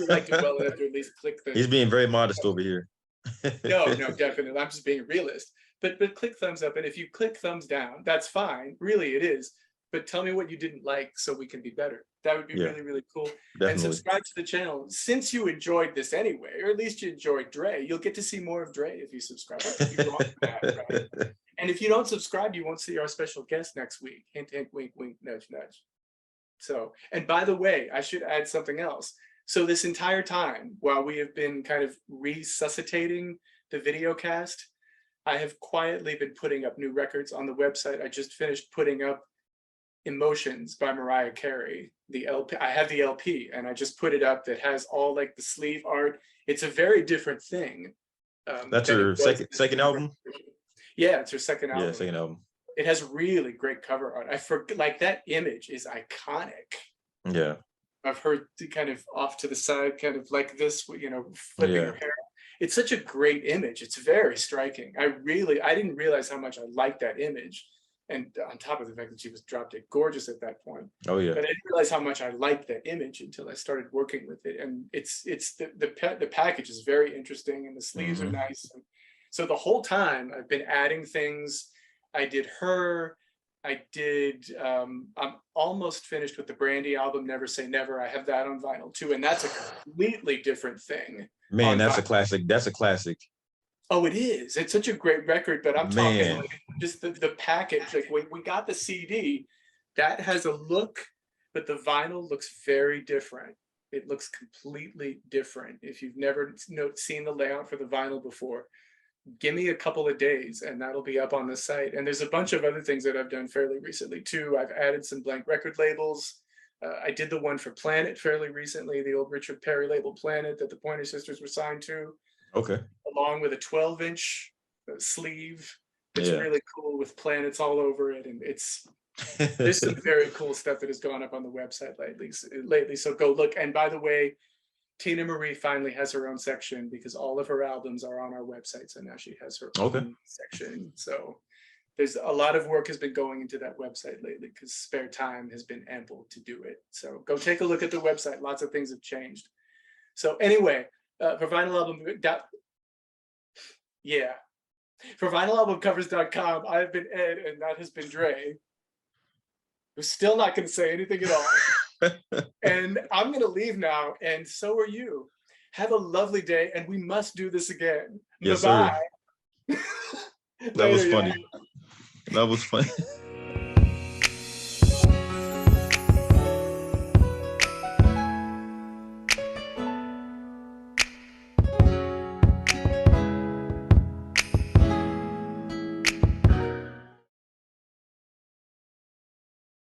liked it well enough to at least click the. He's being very modest over here. No, definitely. I'm just being a realist. But click thumbs up, and if you click thumbs down, that's fine. Really, it is. But tell me what you didn't like so we can be better. That would be really, really cool. Definitely. And subscribe to the channel. Since you enjoyed this anyway, or at least you enjoyed Dre, you'll get to see more of Dre if you subscribe. Right? And if you don't subscribe, you won't see our special guest next week. Hint, hint, wink, wink, nudge, nudge. So, and by the way, I should add something else. So this entire time, while we have been kind of resuscitating the video cast, I have quietly been putting up new records on the website. I just finished putting up Emotions by Mariah Carey, the LP. I have the LP and I just put it up. That has all like the sleeve art. It's a very different thing. That's her second album. Yeah, it's her second album. Yeah, second album. It has really great cover art. I forget, like that image is iconic. Yeah. Of her kind of off to the side, kind of like this, flipping her hair. It's such a great image. It's very striking. I didn't realize how much I liked that image. And on top of the fact that she was drop dead gorgeous at that point. Oh yeah. But I didn't realize how much I liked that image until I started working with it. And it's the package is very interesting and the sleeves are nice. And so the whole time I've been adding things. I did her. I'm almost finished with the Brandy album, Never Say Never. I have that on vinyl too. And that's a completely different thing. Man, that's a classic. That's a classic. Oh, it is. It's such a great record, but I'm talking like just the package. Like we got the CD, that has a look, but the vinyl looks very different. It looks completely different. If you've never seen the layout for the vinyl before, give me a couple of days and that'll be up on the site. And there's a bunch of other things that I've done fairly recently too. I've added some blank record labels. I did the one for Planet fairly recently, the old Richard Perry label Planet that the Pointer Sisters were signed to. Okay. Along with a 12-inch sleeve. It's really cool with planets all over it. And there's some very cool stuff that has gone up on the website lately. So go look. And by the way, Tina Marie finally has her own section because all of her albums are on our website. So now she has her own section. So there's a lot of work has been going into that website lately because spare time has been ample to do it. So go take a look at the website. Lots of things have changed. So anyway, for vinyl album, for vinylalbumcovers.com, I've been Ed, and that has been Dre, who's still not going to say anything at all. And I'm going to leave now, and so are you. Have a lovely day, and we must do this again. Yes, Bye-bye. sir. That was funny. That was funny.